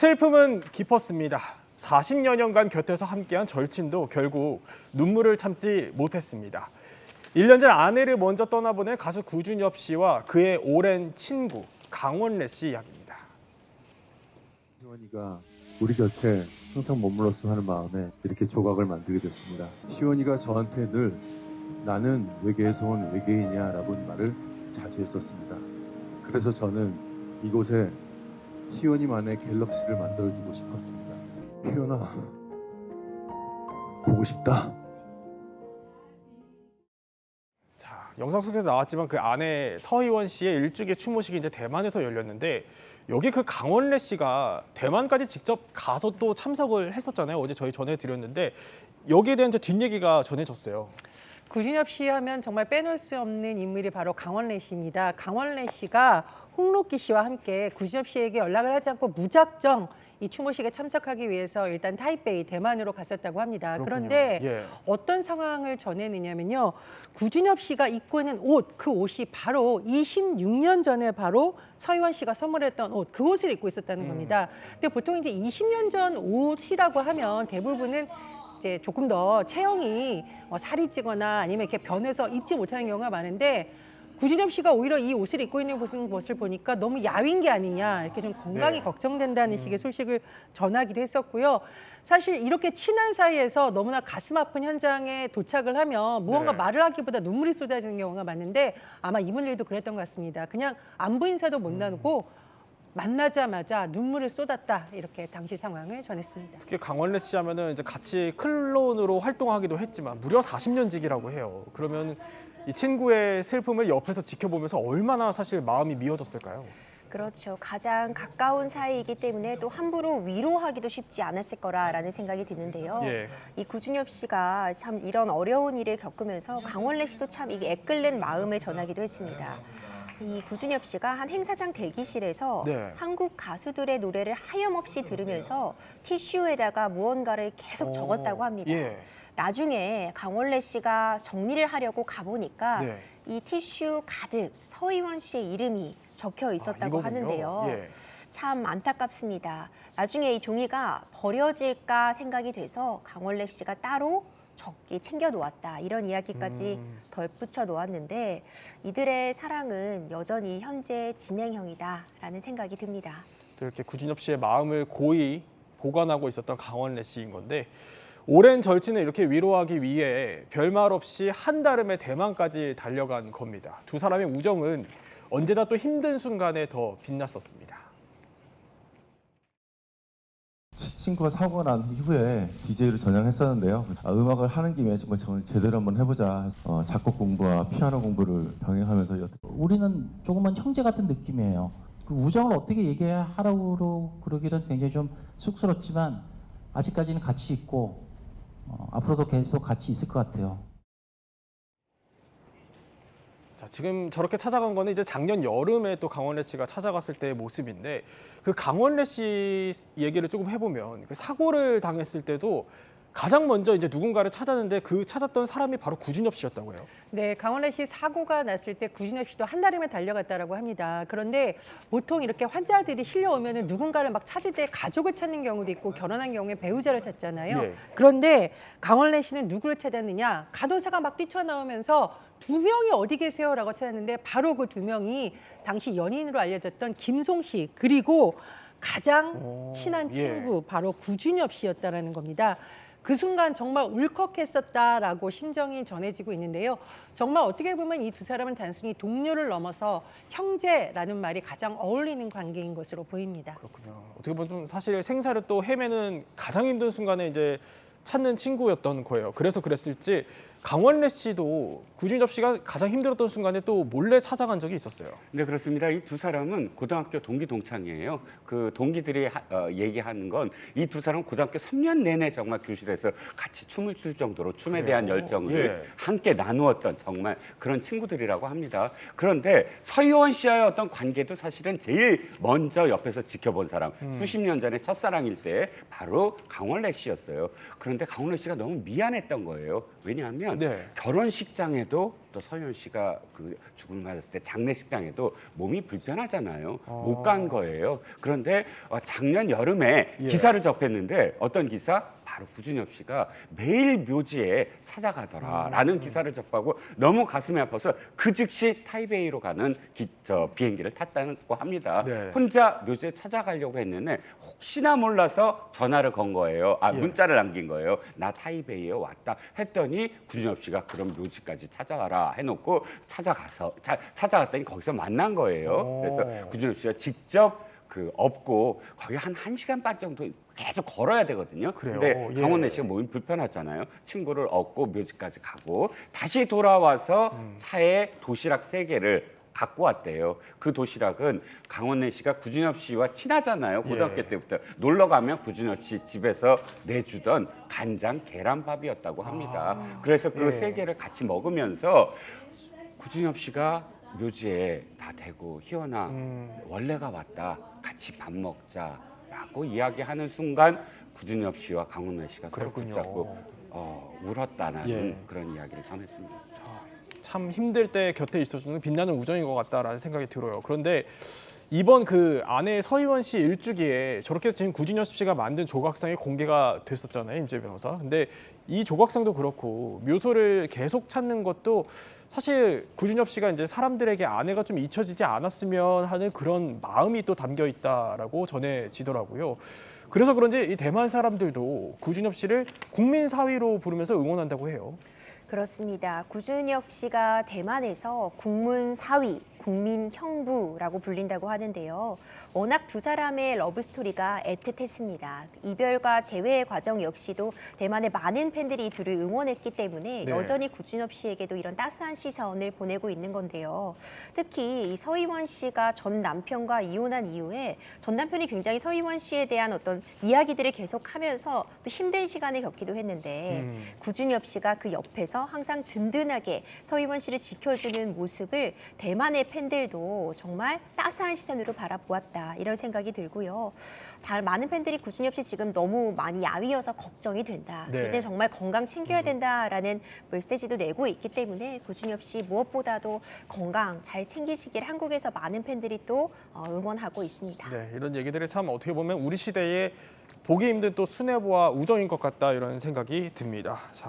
슬픔은 깊었습니다. 40여 년간 곁에서 함께한 절친도 결국 눈물을 참지 못했습니다. 1년 전 아내를 먼저 떠나보낸 가수 구준엽 씨와 그의 오랜 친구 강원래 씨 이야기입니다. 시원이가 우리 곁에 항상 머물렀으면 하는 마음에 이렇게 조각을 만들게 됐습니다. 시원이가 저한테 늘 나는 외계에서 온 외계인이야라는 말을 자주 했었습니다. 그래서 저는 이곳에 시원이만의 갤럭시를 만들어주고 싶었습니다. 시원아, 보고 싶다. 자, 영상 속에서 나왔지만 그 아내 서희원 씨의 일주기 추모식이 이제 대만에서 열렸는데 여기 그 강원래 씨가 대만까지 직접 가서 또 참석을 했었잖아요. 어제 저희 전해드렸는데 여기에 대한 이제 뒷얘기가 전해졌어요. 구준엽 씨 하면 정말 빼놓을 수 없는 인물이 바로 강원래 씨입니다. 강원래 씨가 홍록기 씨와 함께 구준엽 씨에게 연락을 하지 않고 무작정 이 추모식에 참석하기 위해서 일단 타이베이, 대만으로 갔었다고 합니다. 그렇군요. 그런데 예. 어떤 상황을 전해내냐면요. 구준엽 씨가 입고 있는 옷, 그 옷이 바로 26년 전에 바로 서희원 씨가 선물했던 옷, 그 옷을 입고 있었다는 겁니다. 근데 보통 이제 20년 전 옷이라고 하면 대부분은 이제 조금 더 체형이 살이 찌거나 아니면 이렇게 변해서 입지 못하는 경우가 많은데 구준엽 씨가 오히려 이 옷을 입고 있는 것을 보니까 너무 야윈 게 아니냐 이렇게 좀 건강이 네. 걱정된다는 식의 소식을 전하기도 했었고요. 사실 이렇게 친한 사이에서 너무나 가슴 아픈 현장에 도착을 하면 무언가 네. 말을 하기보다 눈물이 쏟아지는 경우가 많은데 아마 이분 일도 그랬던 것 같습니다. 그냥 안부 인사도 못 나누고 만나자마자 눈물을 쏟았다 이렇게 당시 상황을 전했습니다. 특히 강원래 씨 하면은 이제 같이 클론으로 활동하기도 했지만 무려 40년직이라고 해요. 그러면 이 친구의 슬픔을 옆에서 지켜보면서 얼마나 사실 마음이 미어졌을까요? 그렇죠. 가장 가까운 사이이기 때문에 또 함부로 위로하기도 쉽지 않았을 거라라는 생각이 드는데요. 예. 이 구준엽 씨가 참 이런 어려운 일을 겪으면서 강원래 씨도 참 이게 애끓는 마음을 전하기도 했습니다. 이 구준엽 씨가 한 행사장 대기실에서 네. 한국 가수들의 노래를 하염없이 들으면서 티슈에다가 무언가를 계속 적었다고 합니다. 예. 나중에 강원래 씨가 정리를 하려고 가보니까 네. 이 티슈 가득 서희원 씨의 이름이 적혀 있었다고 이거군요. 하는데요. 예. 참 안타깝습니다. 나중에 이 종이가 버려질까 생각이 돼서 강원래 씨가 따로 적기 챙겨 놓았다. 이런 이야기까지 덧붙여 놓았는데 이들의 사랑은 여전히 현재 진행형이다라는 생각이 듭니다. 또 이렇게 구준엽 씨의 마음을 고이 보관하고 있었던 강원래 씨인 건데 오랜 절친을 이렇게 위로하기 위해 별말 없이 한달음에 대만까지 달려간 겁니다. 두 사람의 우정은 언제나 또 힘든 순간에 더 빛났었습니다. 친구가 사고가 난 이후에 DJ로 전향을 했었는데요. 음악을 하는 김에 정말 제대로 한번 해보자. 작곡 공부와 피아노 공부를 병행하면서 우리는 조금은 형제 같은 느낌이에요. 그 우정을 어떻게 얘기하라고 그러기는 굉장히 좀 쑥스럽지만 아직까지는 같이 있고 앞으로도 계속 같이 있을 것 같아요. 자, 지금 저렇게 찾아간 거는 이제 작년 여름에 또 강원래 씨가 찾아갔을 때의 모습인데 그 강원래 씨 얘기를 조금 해보면 그 사고를 당했을 때도 가장 먼저 이제 누군가를 찾았는데 그 찾았던 사람이 바로 구준엽 씨였다고 해요. 네, 강원래 씨 사고가 났을 때 구준엽 씨도 한달음에 달려갔다라고 합니다. 그런데 보통 이렇게 환자들이 실려오면은 누군가를 막 찾을 때 가족을 찾는 경우도 있고 결혼한 경우에 배우자를 찾잖아요. 예. 그런데 강원래 씨는 누구를 찾았느냐? 간호사가 막 뛰쳐나오면서 두 명이 어디 계세요라고 찾았는데 바로 그 두 명이 당시 연인으로 알려졌던 김송 씨 그리고 가장 친한 예. 친구 바로 구준엽 씨였다라는 겁니다. 그 순간 정말 울컥했었다라고 심정이 전해지고 있는데요. 정말 어떻게 보면 이 두 사람은 단순히 동료를 넘어서 형제라는 말이 가장 어울리는 관계인 것으로 보입니다. 그렇군요. 어떻게 보면 좀 사실 생사를 또 헤매는 가장 힘든 순간에 이제 찾는 친구였던 거예요. 그래서 그랬을지 강원래 씨도 구준엽 씨가 가장 힘들었던 순간에 또 몰래 찾아간 적이 있었어요. 네, 그렇습니다. 이 두 사람은 고등학교 동기 동창이에요. 그 동기들이 얘기하는 건 이 두 사람은 고등학교 3년 내내 정말 교실에서 같이 춤을 출 정도로 춤에 대한 그래요? 열정을 예. 함께 나누었던 정말 그런 친구들이라고 합니다. 그런데 서희원 씨와의 어떤 관계도 사실은 제일 먼저 옆에서 지켜본 사람, 수십 년 전에 첫사랑일 때 바로 강원래 씨였어요. 그런데 강원래 씨가 너무 미안했던 거예요. 왜냐하면 뭐냐면 네. 결혼식장에도 또 서희원 씨가 그 죽음을 맞았을 때 장례식장에도 몸이 불편하잖아요. 못 간 거예요. 그런데 작년 여름에 예. 기사를 접했는데 어떤 기사? 바로 구준엽 씨가 매일 묘지에 찾아가더라라는 기사를 접하고 너무 가슴이 아파서 그 즉시 타이베이로 가는 비행기를 탔다고 합니다. 네. 혼자 묘지에 찾아가려고 했는데 혹시나 몰라서 전화를 건 거예요. 예. 문자를 남긴 거예요. 나 타이베이에 왔다 했더니 구준엽 씨가 그럼 묘지까지 찾아가라 해놓고 찾아갔더니 거기서 만난 거예요. 오. 그래서 구준엽 씨가 직접 업고 거기 한 1시간 반 정도 계속 걸어야 되거든요. 그래요? 근데 예. 강원래 씨가 몸이 불편하잖아요. 친구를 업고 묘지까지 가고 다시 돌아와서 차에 도시락 3개를 갖고 왔대요. 그 도시락은 강원래 씨가 구준엽 씨와 친하잖아요. 고등학교 예. 때부터 놀러 가면 구준엽 씨 집에서 내주던 간장 계란밥이었다고 합니다. 그래서 그 예. 3개를 같이 먹으면서 구준엽 씨가 묘지에 다 대고 희원아 원래가 왔다 같이 밥 먹자라고 이야기하는 순간 구준엽 씨와 강원래 씨가 서로 그랬군요. 붙잡고 울었다는 예. 그런 이야기를 전했습니다. 참 힘들 때 곁에 있어주는 빛나는 우정인 것 같다라는 생각이 들어요. 그런데 이번 그 아내 서희원 씨 일주기에 저렇게 지금 구준엽 씨가 만든 조각상이 공개가 됐었잖아요, 임재 변호사. 근데 이 조각상도 그렇고 묘소를 계속 찾는 것도 사실 구준엽 씨가 이제 사람들에게 아내가 좀 잊혀지지 않았으면 하는 그런 마음이 또 담겨 있다라고 전해지더라고요. 그래서 그런지 이 대만 사람들도 구준엽 씨를 국민 사위로 부르면서 응원한다고 해요. 그렇습니다. 구준엽 씨가 대만에서 국문 사위, 국민 형부라고 불린다고 하는데요. 워낙 두 사람의 러브 스토리가 애틋했습니다. 이별과 재회의 과정 역시도 대만의 많은 팬들이 이 둘을 응원했기 때문에 네. 여전히 구준엽 씨에게도 이런 따스한 시선을 보내고 있는 건데요. 특히 이 서희원 씨가 전 남편과 이혼한 이후에 전 남편이 굉장히 서희원 씨에 대한 어떤 이야기들을 계속하면서 또 힘든 시간을 겪기도 했는데 구준엽 씨가 그 옆에서 항상 든든하게 서희원 씨를 지켜주는 모습을 대만의 팬들도 정말 따스한 시선으로 바라보았다 이런 생각이 들고요. 많은 팬들이 구준엽 씨 지금 너무 많이 야위어서 걱정이 된다. 네. 이제 정말 건강 챙겨야 된다라는 메시지도 내고 있기 때문에 구준엽 씨 무엇보다도 건강 잘 챙기시길 한국에서 많은 팬들이 또 응원하고 있습니다. 네, 이런 얘기들이 참 어떻게 보면 우리 시대에 보기 힘든 또 수뇌부와 우정인 것 같다 이런 생각이 듭니다. 자.